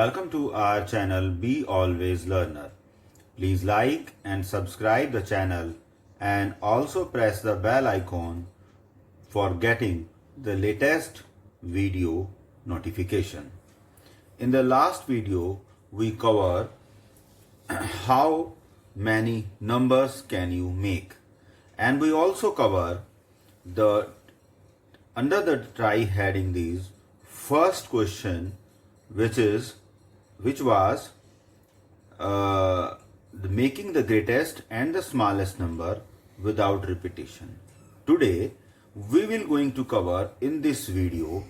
Welcome to our channel Be Always Learner. Please like and subscribe the channel and also press the bell icon for getting the latest video notification. In the last video, we covered how many numbers can you make, and we also cover the under the try heading these first question, which was making the greatest and the smallest number without repetition. Today we will going to cover in this video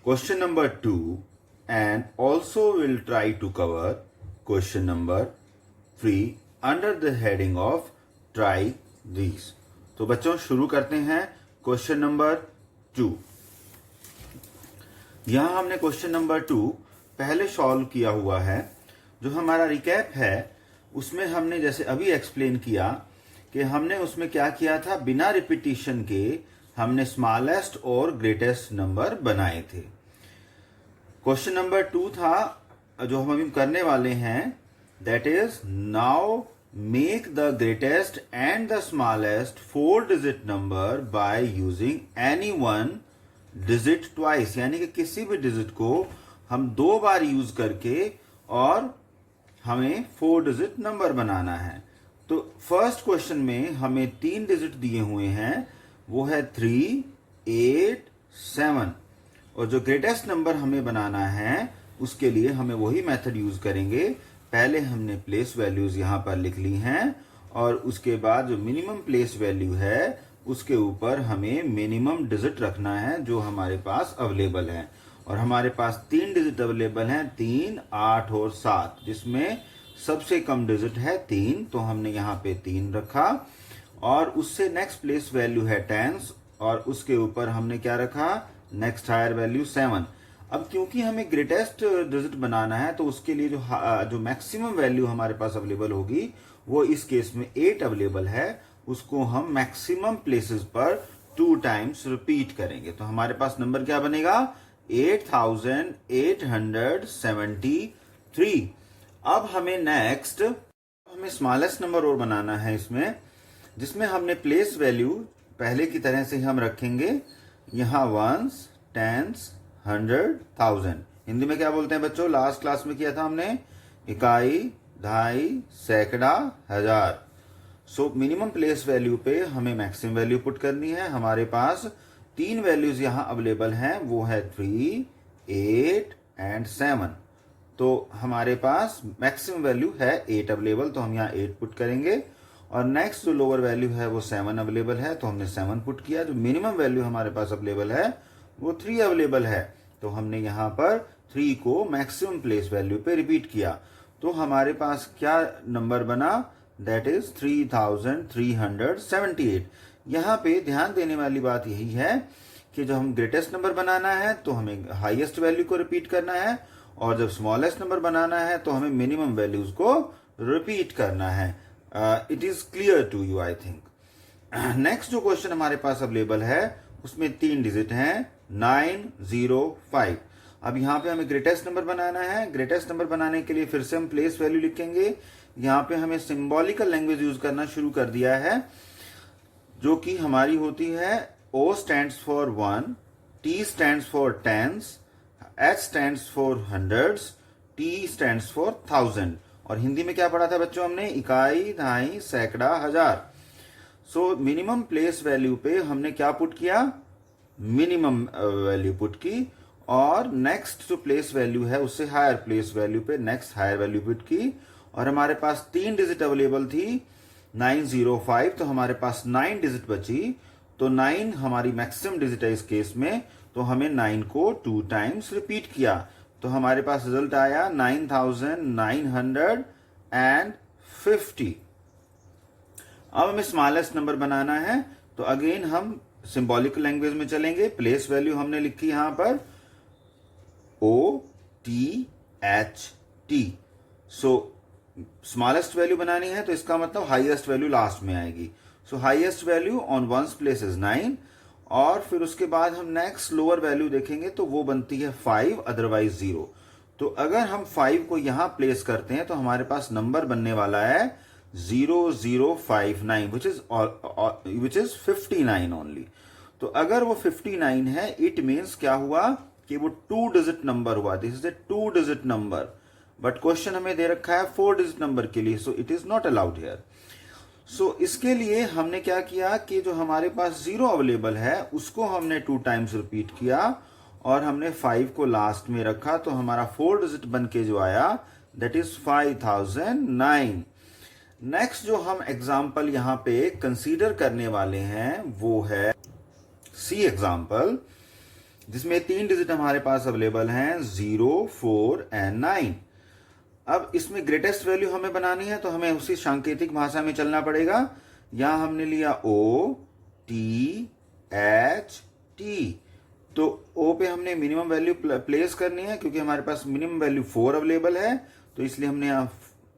question number 2, and also will try to cover question number 3 under the heading of try these. तो बच्चों शुरू करते हैं question number 2. यहां हमने question number 2 पहले solve किया हुआ है. जो हमारा रिकैप है उसमें हमने जैसे अभी एक्सप्लेन किया कि हमने उसमें क्या किया था, बिना रिपीटिशन के हमने स्मॉलेस्ट और ग्रेटेस्ट नंबर बनाए थे. क्वेश्चन नंबर 2 था जो हम अभी करने वाले हैं, that is now make the greatest and the smallest 4 digit number by using any one digit twice. यानी कि किसी भी डिजिट को हम 2 बार यूज करके और हमें 4 डिजिट नंबर बनाना है. तो फर्स्ट क्वेश्चन में हमें 3 डिजिट दिए हुए हैं, वो है 3, 8, 7. और जो ग्रेटेस्ट नंबर हमें बनाना है उसके लिए हमें वही मेथड यूज करेंगे. पहले हमने प्लेस वैल्यूज यहां पर लिख ली हैं और उसके बाद जो मिनिमम प्लेस वैल्यू है उसके ऊपर हमें मिनिमम डिजिट रखना है जो हमारे पास अवेलेबल है. और हमारे पास 3 डिजिट अवेलेबल हैं, 3, 8 और 7, जिसमें सबसे कम डिजिट है 3. तो हमने यहाँ पे 3 रखा और उससे नेक्स्ट प्लेस वैल्यू है 10 और उसके ऊपर हमने क्या रखा, नेक्स्ट हायर वैल्यू 7. अब क्योंकि हमें ग्रेटेस्ट डिजिट बनाना है तो उसके लिए जो मैक्सिमम वैल्यू हमारे पास अवेलेबल होगी वो इस केस में 8 अवेलेबल है, उसको हम मैक्सिमम प्लेसेस पर 2 टाइम्स रिपीट करेंगे. तो हमारे पास नंबर क्या बनेगा, 8873. अब हमें नेक्स्ट हमें स्मॉलेस्ट नंबर और बनाना है इसमें, जिसमें हमने प्लेस वैल्यू पहले की तरह से हम रखेंगे यहां 1s, 10s, 100, 1000. हिंदी में क्या बोलते हैं बच्चों, लास्ट क्लास में किया था हमने इकाई, दहाई, सैकड़ा, हजार. सो मिनिमम प्लेस वैल्यू पे हमें मैक्सिमम वैल्यू पुट करनी है. हमारे पास 3 वैल्यूज यहां अवेलेबल हैं, वो है 3, 8 एंड 7. तो हमारे पास मैक्सिमम वैल्यू है 8 अवेलेबल, तो हम यहाँ 8 पुट करेंगे. और नेक्स्ट जो लोअर वैल्यू है वो 7 अवेलेबल है, तो हमने 7 पुट किया. जो मिनिमम वैल्यू हमारे पास अवेलेबल है वो 3 अवेलेबल है, तो हमने यहाँ पर 3 को मैक्सिमम प्लेस वैल्यू पे रिपीट किया. तो हमारे पास क्या नंबर बना, दैट इज 3378. यहाँ पे ध्यान देने वाली बात यही है कि जब हम ग्रेटेस्ट नंबर बनाना है तो हमें हाईएस्ट वैल्यू को रिपीट करना है, और जब स्मॉलेस्ट नंबर बनाना है तो हमें मिनिमम वैल्यूज को रिपीट करना है. It is clear to you I think. Next जो क्वेश्चन हमारे पास अवेलेबल है उसमें 3 डिजिट हैं, 905. अब यहाँ पे हमें ग्रेटेस्ट नंबर बनाना है. ग्रेटेस्ट नंबर बनाने के लिए फिर से हम प्लेस वैल्यू लिखेंगे. यहाँ पे हमें सिंबॉलिकल लैंग्वेज यूज करना शुरू कर दिया है, जो कि हमारी होती है O stands for 1, T stands for tens, H stands for hundreds, T stands for thousand. और हिंदी में क्या पढ़ा था बच्चों हमने, इकाई, दहाई, सैकड़ा, हजार. सो मिनिमम प्लेस वैल्यू पे हमने क्या पुट किया, मिनिमम वैल्यू पुट की, और नेक्स्ट जो प्लेस वैल्यू है उससे हायर प्लेस वैल्यू पे नेक्स्ट हायर वैल्यू पुट की. और हमारे पास 3 डिजिट अवेलेबल थी, 905, तो हमारे पास 9 डिजिट बची. तो 9 हमारी मैक्सिमम डिजिट है इस केस में, तो हमें 9 को 2 टाइम्स रिपीट किया. तो हमारे पास रिजल्ट आया 9950. अब हमें स्मॉलेस्ट नंबर बनाना है, तो अगेन हम सिंबॉलिक लैंग्वेज में चलेंगे. प्लेस वैल्यू हमने लिखी यहां पर OTHT. सो स्मॉलेस्ट वैल्यू बनानी है तो इसका मतलब हाईएस्ट वैल्यू लास्ट में आएगी. सो highest value on ones place is 9, और फिर उसके बाद हम नेक्स्ट लोअर वैल्यू देखेंगे तो वो बनती है 5, अदरवाइज 0. तो अगर हम 5 को यहां प्लेस करते हैं तो हमारे पास नंबर बनने वाला है 0059 विच इज 59 ओनली। तो अगर वो 59 है, इट मीन्स क्या हुआ कि वो 2 डिजिट नंबर हुआ। This is a 2 digit number, but question हमें दे रखा है 4 डिजिट नंबर के लिए, so it is not allowed here. So इसके लिए हमने क्या किया कि जो हमारे पास 0 अवेलेबल है उसको हमने 2 टाइम्स रिपीट किया और हमने 5 को लास्ट में रखा, तो हमारा 4 डिजिट बन के जो आया दैट इज 5009। नेक्स्ट जो हम एग्जाम्पल यहां पे कंसीडर करने वाले हैं वो है सी एग्जाम्पल, जिसमें 3 डिजिट हमारे पास अवेलेबल हैं 0, 4 एंड 9। अब इसमें ग्रेटेस्ट वैल्यू हमें बनानी है तो हमें उसी सांकेतिक भाषा में चलना पड़ेगा। यहां हमने लिया O T H T, तो O पे हमने मिनिमम वैल्यू प्लेस करनी है क्योंकि हमारे पास मिनिमम वैल्यू 4 अवेलेबल है, तो इसलिए हमने यहाँ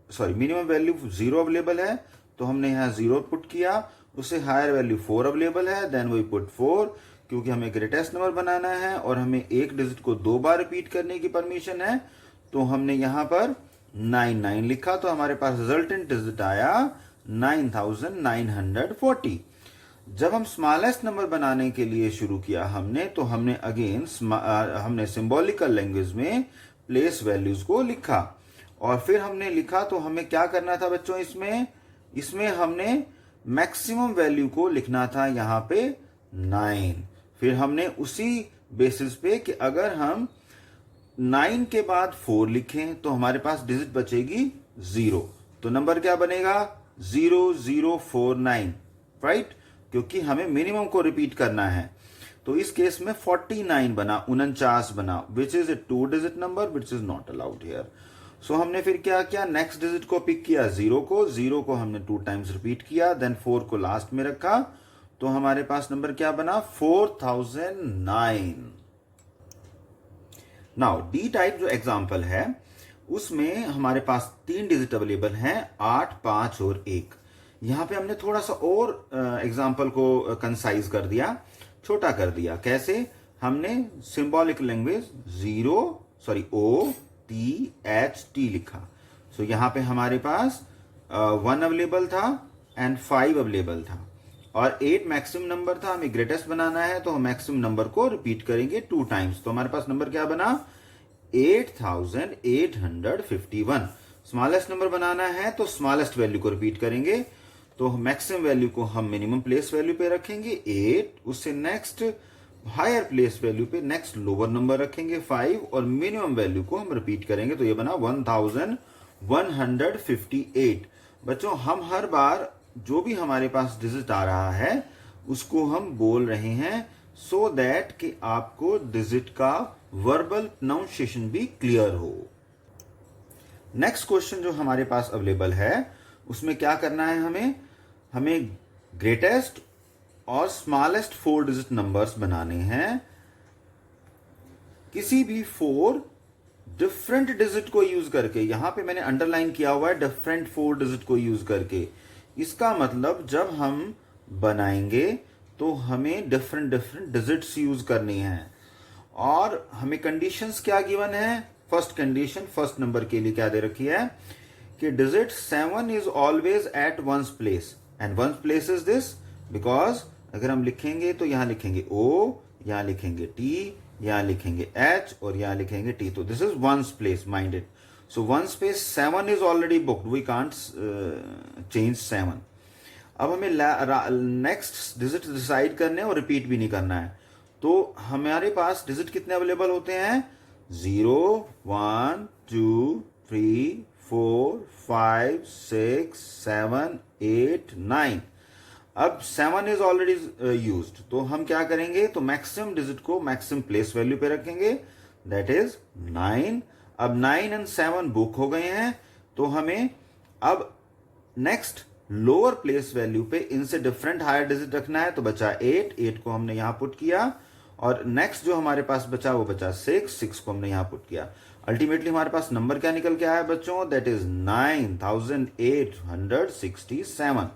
मिनिमम वैल्यू 0 अवेलेबल है तो हमने यहाँ 0 पुट किया। उससे हायर वैल्यू 4 अवेलेबल है, देन वी पुट 4, क्योंकि हमें ग्रेटेस्ट नंबर बनाना है और हमें एक डिजिट को 2 बार रिपीट करने की परमिशन है, तो हमने यहां पर 99 लिखा, तो हमारे पास रिजल्टेंट डिजिट आया 9940। जब हम स्मॉलेस्ट नंबर बनाने के लिए शुरू किया हमने, तो हमने अगेन हमने सिंबॉलिकल लैंग्वेज में प्लेस वैल्यूज को लिखा और फिर हमने लिखा, तो हमें क्या करना था बच्चों, इसमें हमने मैक्सिमम वैल्यू को लिखना था यहां पे 9। फिर हमने उसी बेसिस पे कि अगर हम 9 के बाद 4 लिखें तो हमारे पास डिजिट बचेगी 0, तो नंबर क्या बनेगा 0049, राइट, क्योंकि हमें मिनिमम को रिपीट करना है। तो इस केस में 49 बना, 49 बना, which is a 2 digit number which is not allowed here. So हमने फिर क्या किया, नेक्स्ट डिजिट को पिक किया 0 को हमने 2 टाइम्स रिपीट किया, देन 4 को लास्ट में रखा, तो हमारे पास नंबर क्या बना 4009। नाउ डी टाइप जो एग्जाम्पल है उसमें हमारे पास 3 डिजिट अवेलेबल हैं 8, 5 और 1। यहां पे हमने थोड़ा सा और एग्जाम्पल को कंसाइज कर दिया, छोटा कर दिया। कैसे, हमने symbolic language O T H T लिखा। सो यहां पे हमारे पास 1 अवेलेबल था एंड 5 अवेलेबल था और 8 मैक्सिमम नंबर था। हमें ग्रेटेस्ट बनाना है तो हम मैक्सिमम नंबर को रिपीट करेंगे 2 टाइम्स, तो हमारे पास नंबर क्या बना 8851। स्मॉलेस्ट नंबर बनाना है तो स्मॉलेस्ट वैल्यू को रिपीट करेंगे, तो मैक्सिमम वैल्यू को हम मिनिमम प्लेस वैल्यू पे रखेंगे 8, उससे नेक्स्ट हायर प्लेस वैल्यू पे नेक्स्ट लोअर नंबर रखेंगे 5 और मिनिमम वैल्यू को हम रिपीट करेंगे, तो ये बना 1158। बच्चों हम हर बार जो भी हमारे पास डिजिट आ रहा है उसको हम बोल रहे हैं सो दैट कि आपको डिजिट का वर्बल प्रोनाउंसिएशन भी क्लियर हो। नेक्स्ट क्वेश्चन जो हमारे पास अवेलेबल है उसमें क्या करना है, हमें ग्रेटेस्ट और स्मॉलेस्ट 4 डिजिट नंबर्स बनाने हैं। किसी भी 4 डिफरेंट डिजिट को यूज करके, यहां पे मैंने अंडरलाइन किया हुआ है डिफरेंट 4 डिजिट को यूज करके, इसका मतलब जब हम बनाएंगे तो हमें डिफरेंट डिजिट्स यूज करनी है और हमें कंडीशंस क्या गिवन है। फर्स्ट कंडीशन, फर्स्ट नंबर के लिए क्या दे रखी है कि digit 7 is always eight ones place and ones place is this, because अगर हम लिखेंगे तो यहां लिखेंगे O, यहां लिखेंगे T, यहां लिखेंगे H और यहां लिखेंगे T, तो this is ones place minded. So one space 7 is already booked. We can't change 7. अब हमें नेक्स्ट डिजिट डिसाइड करने और रिपीट भी नहीं करना है, तो हमारे पास डिजिट कितने अवेलेबल होते हैं 0, 1, 2, 3, 4, 5, 6, 7, 8, 9। अब 7 इज ऑलरेडी यूज्ड, तो हम क्या करेंगे, तो मैक्सिमम डिजिट को मैक्सिमम प्लेस वैल्यू पे रखेंगे, दैट इज 9। अब 9 एंड 7 बुक हो गए हैं, तो हमें अब नेक्स्ट लोअर प्लेस वैल्यू पे इनसे डिफरेंट हायर डिजिट रखना है, तो बचा 8 को हमने यहां पुट किया और नेक्स्ट जो हमारे पास बचा वो बचा 6 को हमने यहां पुट किया। अल्टीमेटली हमारे पास नंबर क्या निकल के आया बच्चों, दैट इज 9867।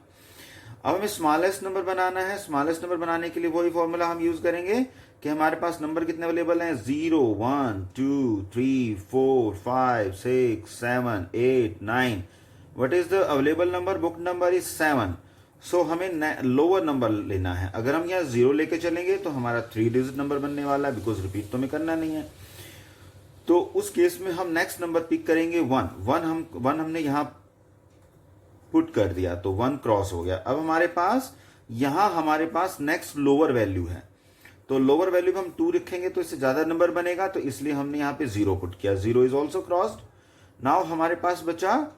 अब हमें स्मॉलेस्ट नंबर बनाना है। स्मॉलेस्ट नंबर बनाने के लिए वही फॉर्मूला हम यूज करेंगे कि हमारे पास नंबर कितने अवेलेबल हैं, 0 1 2 3 4 5 6 7 8 9. What is the available number? Book number is 7. सो हमें लोअर नंबर लेना है. अगर हम यहाँ 0 लेके चलेंगे तो हमारा 3 डिजिट नंबर बनने वाला है, बिकॉज रिपीट तो हमें करना नहीं है. तो उस केस में हम नेक्स्ट नंबर पिक करेंगे 1. हमने यहाँ पुट कर दिया तो 1 क्रॉस हो गया. अब हमारे पास नेक्स्ट लोअर वैल्यू है, तो लोअर वैल्यू में हम 2 रखेंगे तो इससे ज्यादा नंबर बनेगा, तो इसलिए हमने यहाँ पे 0 पुट किया. 0 इज ऑल्सो क्रॉस्ड. नाउ हमारे पास बचा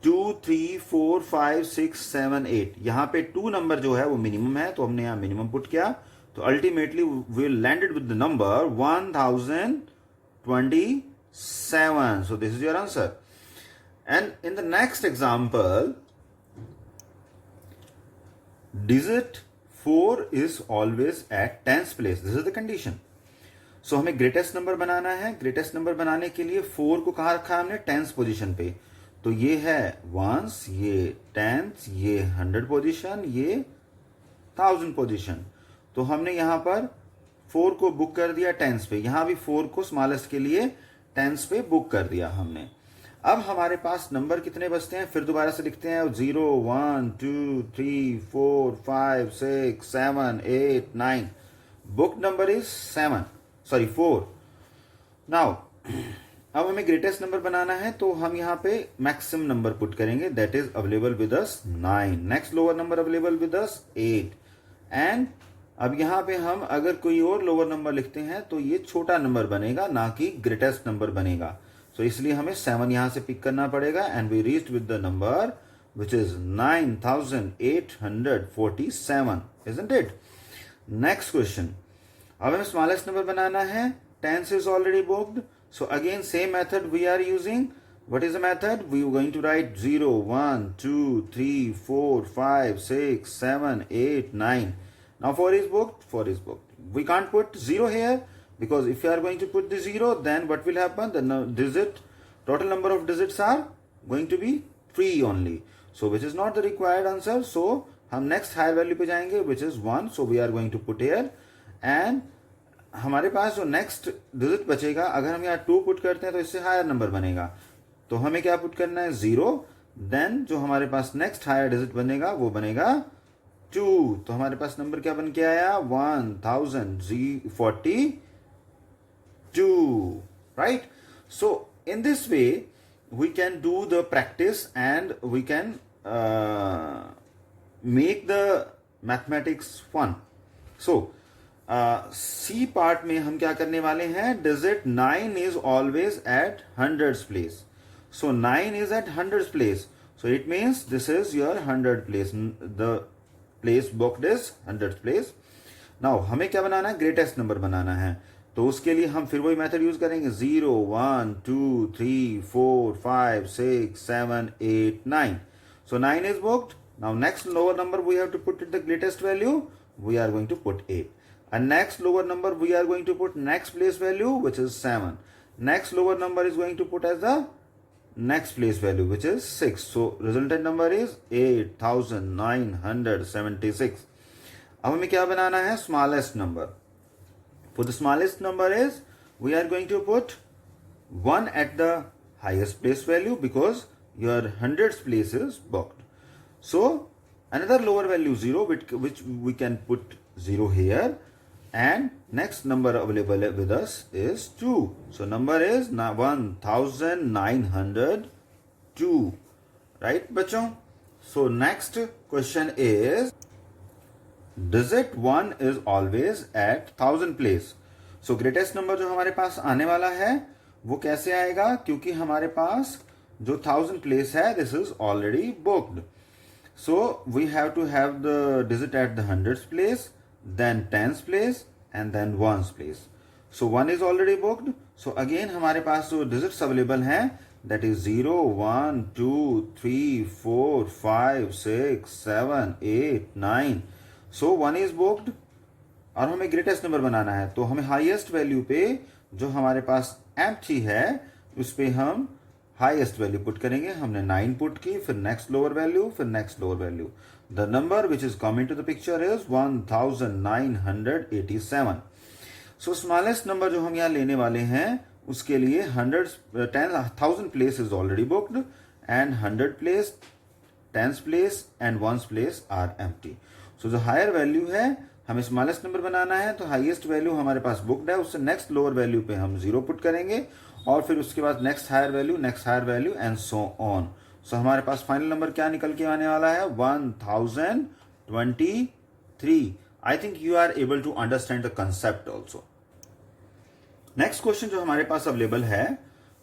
2 3 4 5 6 7 8. यहाँ पे 2 नंबर जो है वो मिनिमम है, तो हमने यहाँ मिनिमम पुट किया. तो ultimately we landed with the number 1027. So this is your answer. And in the next example, digit 4 is always at tens place. This is the condition. So हमें ग्रेटेस्ट नंबर बनाना है. Greatest number बनाने के लिए 4 को कहाँ रखा है हमने, टेंस पोजीशन पे. तो ये है वंस, ये टेंस, ये 100 पोजीशन, ये 1000 पोजीशन. तो हमने यहाँ पर 4 को बुक कर दिया टेंस पे. यहाँ भी 4 को स्मॉलेस्ट के लिए टेंस पे बुक कर दिया हमने. अब हमारे पास नंबर कितने बचते हैं, फिर दोबारा से लिखते हैं. 0 1 2 3 4 5 6 7 8 9. Book number is 4. नाउ अब हमें ग्रेटेस्ट नंबर बनाना है, तो हम यहाँ पे मैक्सिमम नंबर पुट करेंगे, that is available with us 9. Next lower number available with us 8. And अब यहाँ पे हम अगर कोई और लोअर नंबर लिखते हैं तो ये छोटा नंबर बनेगा, ना कि ग्रेटेस्ट नंबर बनेगा. सो इसलिए हमें 7 यहां से पिक करना पड़ेगा. And we reached with the number which is 9847, isn't it. Next question. अब हमें स्मॉलेस्ट नंबर बनाना है. Tens is already booked. So again same method we are using. What is the method? We are going to write 0 1 2 3 4 5 6 7 8 9. Now 4 is booked. We can't put 0 here, because if you are going to put the 0, then what will happen, the total number of digits are going to be 3 only, so which is not the required answer. So हम next higher value पे जाएंगे, which is 1. So we are going to put here, and हमारे पास जो next digit बचेगा, अगर हम यहाँ 2 put करते हैं तो इससे हायर नंबर बनेगा. तो हमें क्या पुट करना है, 0. देन जो हमारे पास नेक्स्ट हायर डिजिट बनेगा वो बनेगा 2. तो हमारे पास नंबर क्या बन के आया, 1042. Right. So in this way we can do the practice and we can make the mathematics fun. So C part में हम क्या करने वाले हैं, digit 9 is always at hundreds place. So 9 is at hundreds place. So it means this is your 100 place. The place booked is 100 place. Now हमें क्या बनाना है, ग्रेटेस्ट नंबर बनाना है. तो उसके लिए हम फिर वही मेथड यूज करेंगे. 0 1 2 3 4 5 6 7 8 9. सो 9 is booked. Now next lower number we have to put it the greatest value. We are going to put 8. And next lower number we are going to put next place value, which is 7. Next lower number is going to put as the next place value, which is 6. So resultant number is 8976. अब हमें क्या बनाना है, smallest number. For the smallest number is we are going to put 1 at the highest place value, because your hundreds place is booked. So another lower value 0, which we can put 0 here. And next number available with us is 2. So number is 1902. Right, बच्चों? So next question is, digit 1 is always at 1000 place. So greatest number जो हमारे पास आने वाला है वो कैसे आएगा, क्योंकि हमारे पास जो 1000 place है, this is already booked. So we have to have the digit at the hundreds place, then tens place, and then ones place. So 1 is already booked. So again हमारे पास जो digits available हैं, that is 0 1 2 3 4 5 6 7 8 9. So 1 is booked. और हमें greatest number बनाना है, तो हमें highest value पे जो हमारे पास एम्प्टी है उस पे हम हाईएस्ट वैल्यू पुट करेंगे। हमने 9 पुट की, फिर नेक्स्ट लोअर वैल्यू, फिर next lower value. The number which is coming to the picture is 1987। So smallest number जो हम यहाँ लेने वाले हैं उसके लिए 1000 place is already booked and 100 place, 10th place and 1st place are empty. So जो हायर वैल्यू है हमें स्मॉलेस्ट नंबर बनाना है, तो हाईएस्ट वैल्यू हमारे पास बुक्ड है, उससे नेक्स्ट लोअर वैल्यू पे हम 0 पुट करेंगे और फिर उसके बाद next higher value and so on. So हमारे पास फाइनल नंबर क्या निकल के आने वाला है? 1023। I think you are able to understand the concept also. Next question जो हमारे पास अवेलेबल है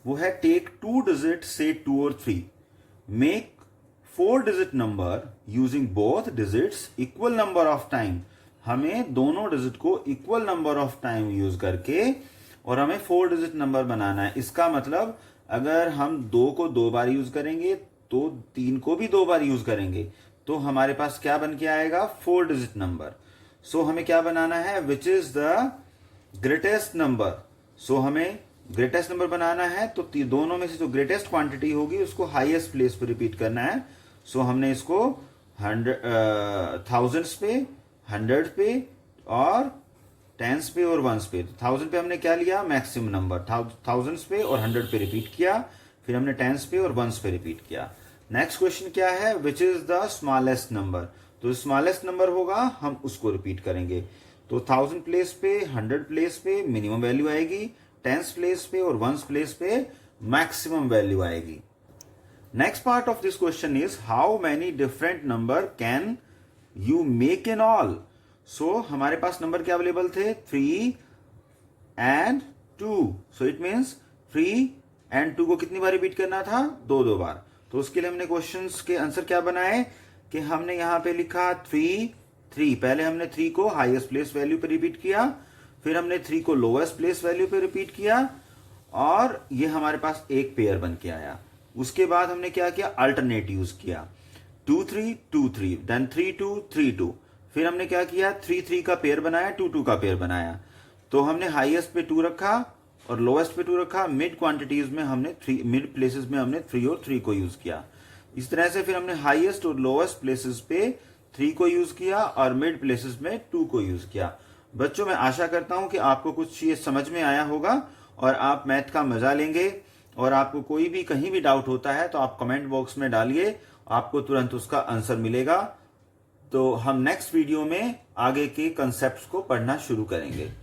वो है टेक 2 डिजिट से 2 और 3, make 4 digit number using both digits equal number of time. हमें दोनों डिजिट को equal number of time use करके और हमें 4 डिजिट नंबर बनाना है। इसका मतलब अगर हम 2 को 2 बार यूज करेंगे तो 3 को भी 2 बार यूज करेंगे, तो हमारे पास क्या बन के आएगा? 4 डिजिट नंबर। सो हमें क्या बनाना है? Which is the greatest number. So हमें ग्रेटेस्ट नंबर बनाना है, तो दोनों में से जो ग्रेटेस्ट क्वांटिटी होगी उसको हाईएस्ट प्लेस पे रिपीट करना है। सो हमने इसको 1000s पे, 100 पे और 10s पे और 1s पे। 1000 पे हमने क्या लिया? Maximum number. 1000s पे और 100 पे रिपीट किया, फिर हमने 10s पे और 1s पे रिपीट किया। नेक्स्ट क्वेश्चन क्या है? Which is the smallest number. तो स्मॉलेस्ट नंबर होगा हम उसको रिपीट करेंगे। तो 1000 प्लेस पे, 100 प्लेस पे मिनिमम वैल्यू आएगी, 10th प्लेस पे और 1st प्लेस पे मैक्सिमम वैल्यू आएगी। Next part of this question is how many different number can you make in all. So हमारे पास नंबर क्या अवेलेबल थे? 3 and 2। So it means 3 and 2 को कितनी बार रिपीट करना था? 2 बार। तो उसके लिए हमने क्वेश्चंस के आंसर क्या बनाए कि हमने यहां पे लिखा 3। पहले हमने 3 को हाईएस्ट प्लेस वैल्यू पे रिपीट किया, फिर हमने 3 को लोवेस्ट प्लेस वैल्यू पे रिपीट किया और ये हमारे पास एक पेयर बन के आया। उसके बाद हमने क्या किया? अल्टरनेट यूज किया। 2 3 2 3, देन 3 2 3 2। फिर हमने क्या किया? 3 3 का पेयर बनाया, 2 2 का पेयर बनाया। तो हमने हाईएस्ट पे 2 रखा और लोवेस्ट पे 2 रखा। मिड क्वांटिटीज में हमने मिड प्लेसेस में हमने 3 और 3 को यूज किया। इस तरह से फिर हमने हाईएस्ट और लोवेस्ट प्लेसेस पे 3 को यूज किया और मिड प्लेसेस में 2 को यूज किया। बच्चों, मैं आशा करता हूं कि आपको कुछ ये समझ में आया होगा और आप मैथ का मजा लेंगे। और आपको कोई भी कहीं भी डाउट होता है तो आप कमेंट बॉक्स में डालिए, आपको तुरंत उसका आंसर मिलेगा। तो हम नेक्स्ट वीडियो में आगे के कंसेप्ट्स को पढ़ना शुरू करेंगे।